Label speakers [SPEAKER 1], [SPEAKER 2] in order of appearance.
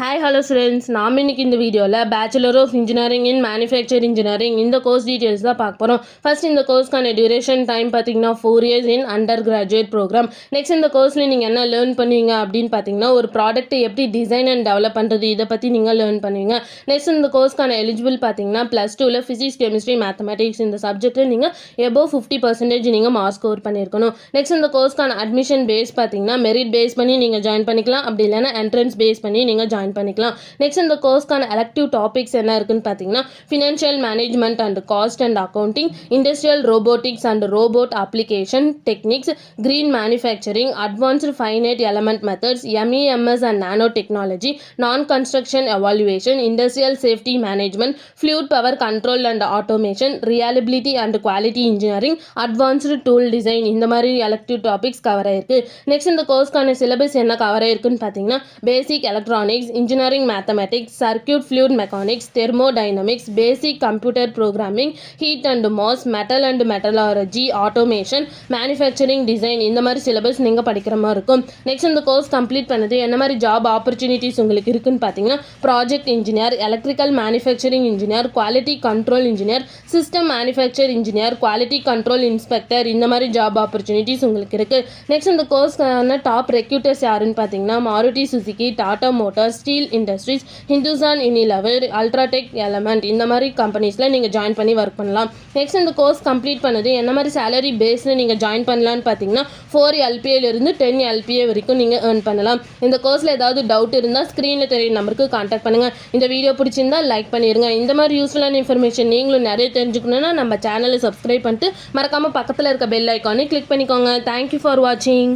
[SPEAKER 1] Hi hello students, நாம் இன்னைக்கு இந்த வீடியோவில் bachelor of engineering in manufacture engineering இந்த கோர்ஸ் டீட்டெயில்ஸ் தான் பார்க்க போகிறோம். ஃபர்ஸ்ட் இந்த கோர்ஸ்க்கான டியூரேஷன் டைம் பார்த்தீங்கன்னா 4 years in undergraduate programme. Next இந்த கோர்ஸில் நீங்கள் என்ன லேர்ன் பண்ணுவீங்க அப்படின்னு பார்த்தீங்கன்னா ஒரு ப்ராடக்ட்டை எப்படி டிசைன் அண்ட் டெவலப் பண்ணுறது இதை பற்றி நீங்கள் லேர்ன் பண்ணுவீங்க. நெக்ஸ்ட் இந்த கோர்ஸ்க்கான எலிஜிபிள் பார்த்தீங்கன்னா +2ல் ஃபிசிக்ஸ் கெமிஸ்ட்ரி மேத்தமெட்டிக்ஸ் இந்த சப்ஜெக்ட்டில் நீங்கள் எபோவ் 50% நீங்கள் மார்க் ஸ்கோர் பண்ணியிருக்கணும். நெக்ஸ்ட் இந்த கோர்ஸ்க்கான அட்மிஷன் பேஸ் பார்த்தீங்கன்னா மெரிட் பேஸ் பண்ணி நீங்கள் ஜாயின் பண்ணிக்கலாம், அப்படி இல்லைன்னா என்ட்ரன்ஸ் பேஸ் பண்ணி நீங்கள் ஜாயின் பண்ணிக்கலாம். நெக்ஸ்ட் இந்த கோர்ஸ்க்கான எலக்டிவ் டாபிக்ஸ் என்ன இருக்குன்னு பார்த்தீங்கன்னா financial management and cost and accounting, industrial robotics and robot application techniques, green manufacturing, advanced finite element methods, MEMS and nanotechnology, non construction evaluation, industrial safety management, fluid power control and automation, reliability and quality engineering, advanced tool design இந்த மாதிரி elective topics cover ஆயிருக்கு. Next இந்த கோர்ஸ்க்கான syllabus என்ன cover ஆயிருக்குன்னு பார்த்தீங்கன்னா basic electronics, engineering mathematics, circuit fluid mechanics, thermodynamics, basic computer programming, heat and mass, metal and மெட்டலாலஜி, automation, manufacturing design இந்த மாதிரி சிலபஸ் நீங்கள் படிக்கிற மாதிரி இருக்கும். நெக்ஸ்ட் இந்த கோர்ஸ் கம்ப்ளீட் பண்ணது என்ன மாதிரி ஜாப் ஆப்பர்ச்சுனிட்டிஸ் உங்களுக்கு இருக்குன்னு பார்த்தீங்கன்னா project engineer, electrical manufacturing engineer, quality control engineer, system manufacture engineer, quality control inspector இந்த மாதிரி ஜாப் ஆப்பர்ச்சுனிட்டிஸ் உங்களுக்கு இருக்குது. நெக்ஸ்ட் இந்த கோர்ஸ்க்கான டாப் ரெக்ரூட்டர்ஸ் யாருன்னு பார்த்தீங்கன்னா Maruti Suzuki, Tata Motors, steel industries, Hindustan Unilever, UltraTech element இந்த மாதிரி கம்பெனிஸில் நீங்கள் ஜாயின் பண்ணி ஒர்க் பண்ணலாம். நெக்ஸ்ட் இந்த கோர்ஸ் கம்ப்ளீட் பண்ணது என்ன மாதிரி சேலரி பேஸில் நீங்கள் ஜாயின் பண்ணலான்னு பார்த்தீங்கன்னா 4 LPAலேருந்து 10 LPA வரைக்கும் நீங்கள் ஏர்ன் பண்ணலாம். இந்த கோர்ஸில் ஏதாவது டவுட் இருந்தால் ஸ்க்ரீனில் தெரியும் நம்பருக்கு கான்டாக்ட் பண்ணுங்கள். இந்த வீடியோ பிடிச்சிருந்தா லைக் பண்ணிடுங்க. இந்த மாதிரி யூஸ்ஃபுல்லான இன்ஃபர்மேஷன் நீங்களும் நிறைய தெரிஞ்சுக்கணுன்னா நம்ம சேனலை சப்ஸ்கிரைப் பண்ணிட்டு மறக்காமல் பக்கத்தில் இருக்க பெல் ஐக்கானை கிளிக் பண்ணிக்கோங்க. தேங்க்யூ ஃபார் வாட்சிங்.